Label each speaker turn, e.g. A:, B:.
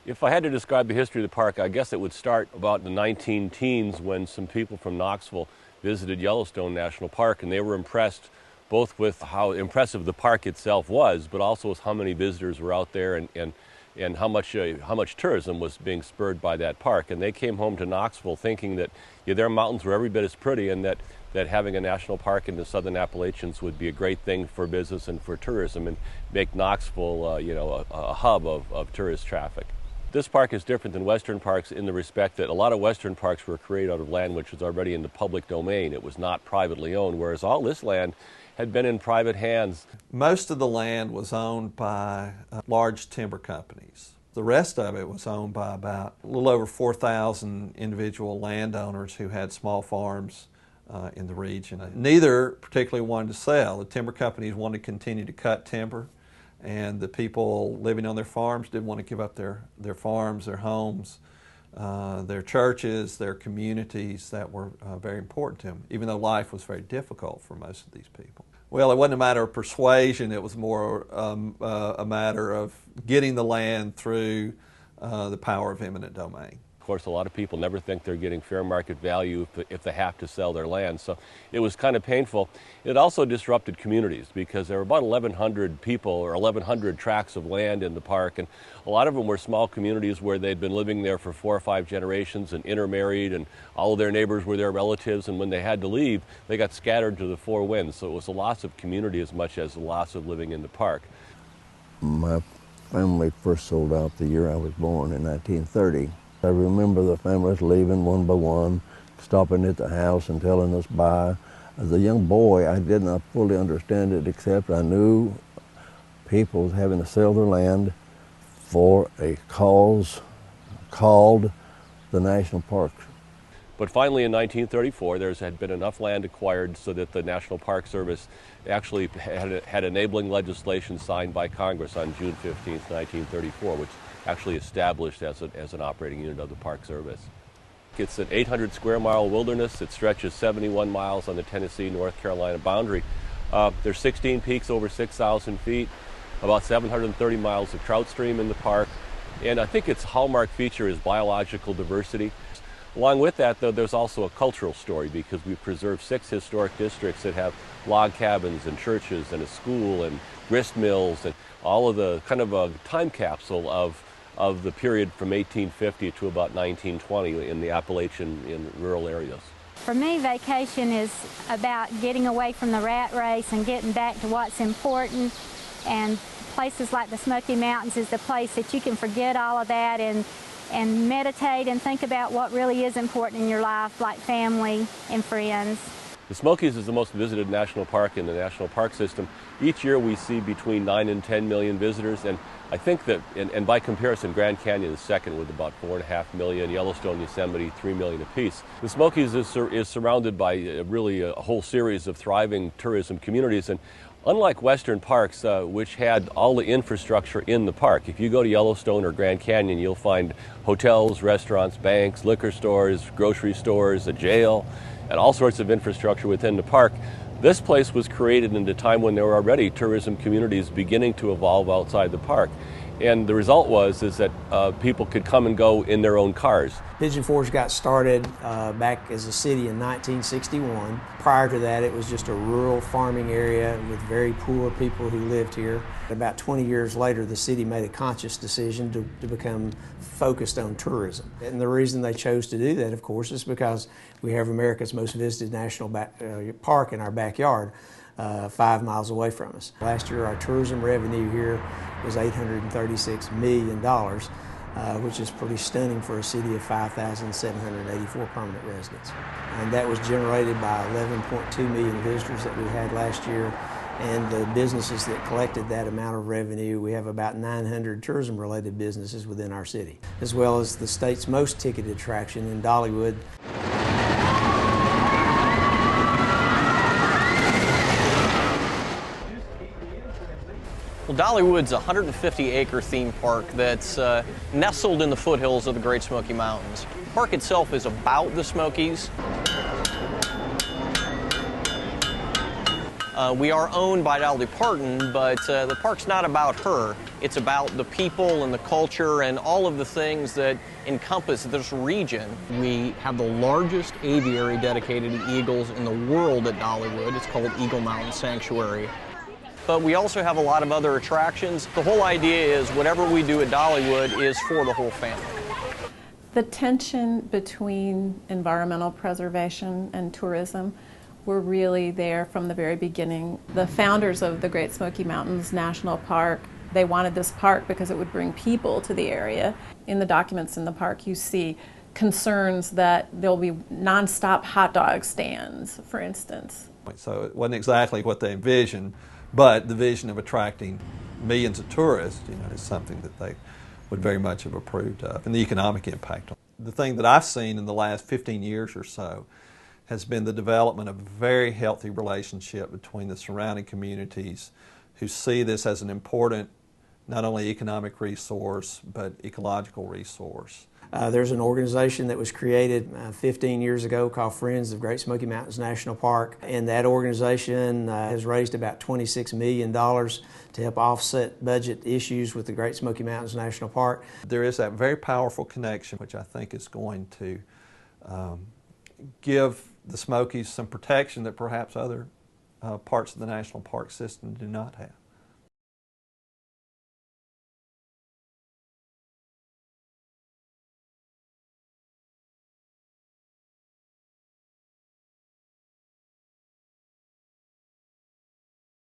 A: If I had to describe the history of the park, I guess it would start about the 19-teens when some people from Knoxville visited Yellowstone National Park, and they were impressed both with how impressive the park itself was, but also with how many visitors were out there and how much tourism was being spurred by that park. And they came home to Knoxville thinking that their mountains were every bit as pretty, and that having a national park in the southern Appalachians would be a great thing for business and for tourism and make Knoxville a hub of tourist traffic. This park is different than Western parks in the respect that a lot of Western parks were created out of land which was already in the public domain. It was not privately owned, whereas all this land had been in private hands.
B: Most of the land was owned by large timber companies. The rest of it was owned by about a little over 4,000 individual landowners who had small farms in the region. Neither particularly wanted to sell. The timber companies wanted to continue to cut timber, and the people living on their farms didn't want to give up their farms, their homes, their churches, their communities that were very important to them, even though life was very difficult for most of these people. Well, it wasn't a matter of persuasion, it was more a matter of getting the land through the power of eminent domain.
A: Of course, a lot of people never think they're getting fair market value if they have to sell their land, so it was kind of painful. It also disrupted communities because there were about 1,100 people or 1,100 tracts of land in the park, and a lot of them were small communities where they'd been living there for 4 or 5 generations and intermarried, and all of their neighbors were their relatives, and when they had to leave, they got scattered to the 4 winds, so it was a loss of community as much as a loss of living in the park.
C: My family first sold out the year I was born in 1930. I remember the families leaving one by one, stopping at the house and telling us bye. As a young boy, I did not fully understand it, except I knew people was having to sell their land for a cause called the National Park.
A: But finally in 1934, there had been enough land acquired so that the National Park Service actually had enabling legislation signed by Congress on June 15, 1934, which actually established as an operating unit of the Park Service. It's an 800 square mile wilderness. It stretches 71 miles on the Tennessee-North Carolina boundary. There's 16 peaks over 6,000 feet, about 730 miles of trout stream in the park, and I think its hallmark feature is biological diversity. Along with that, though, there's also a cultural story because we've preserved 6 historic districts that have log cabins and churches and a school and grist mills and all of the kind of a time capsule of the period from 1850 to about 1920 in the Appalachian in rural areas.
D: For me, vacation is about getting away from the rat race and getting back to what's important, and places like the Smoky Mountains is the place that you can forget all of that and meditate and think about what really is important in your life, like family and friends.
A: The Smokies is the most visited national park in the national park system. Each year we see between 9 and 10 million visitors, and I think that, and by comparison, Grand Canyon is second with about 4.5 million, Yellowstone, Yosemite, 3 million apiece. The Smokies is surrounded by really a whole series of thriving tourism communities, and unlike Western parks, which had all the infrastructure in the park, if you go to Yellowstone or Grand Canyon, you'll find hotels, restaurants, banks, liquor stores, grocery stores, a jail, and all sorts of infrastructure within the park. This place was created in a time when there were already tourism communities beginning to evolve outside the park. And the result was that people could come and go in their own cars.
E: Pigeon Forge got started back as a city in 1961. Prior to that, it was just a rural farming area with very poor people who lived here. About 20 years later, the city made a conscious decision to become focused on tourism. And the reason they chose to do that, of course, is because we have America's most visited national park in our backyard. 5 miles away from us. Last year, our tourism revenue here was $836 million, which is pretty stunning for a city of 5,784 permanent residents. And that was generated by 11.2 million visitors that we had last year, and the businesses that collected that amount of revenue. We have about 900 tourism-related businesses within our city, as well as the state's most ticketed attraction in Dollywood.
F: Well, Dollywood's a 150-acre theme park that's nestled in the foothills of the Great Smoky Mountains. The park itself is about the Smokies. We are owned by Dolly Parton, but the park's not about her. It's about the people and the culture and all of the things that encompass this region. We have the largest aviary dedicated to eagles in the world at Dollywood. It's called Eagle Mountain Sanctuary. But we also have a lot of other attractions. The whole idea is whatever we do at Dollywood is for the whole family.
G: The tension between environmental preservation and tourism were really there from the very beginning. The founders of the Great Smoky Mountains National Park, they wanted this park because it would bring people to the area. In the documents in the park, you see concerns that there'll be nonstop hot dog stands, for instance.
B: So it wasn't exactly what they envisioned, but the vision of attracting millions of tourists, is something that they would very much have approved of, and the economic impact. The thing that I've seen in the last 15 years or so has been the development of a very healthy relationship between the surrounding communities who see this as an important, not only economic resource, but ecological resource.
E: There's an organization that was created 15 years ago called Friends of Great Smoky Mountains National Park, and that organization has raised about $26 million to help offset budget issues with the Great Smoky Mountains National Park.
B: There is that very powerful connection, which I think is going to give the Smokies some protection that perhaps other parts of the national park system do not have.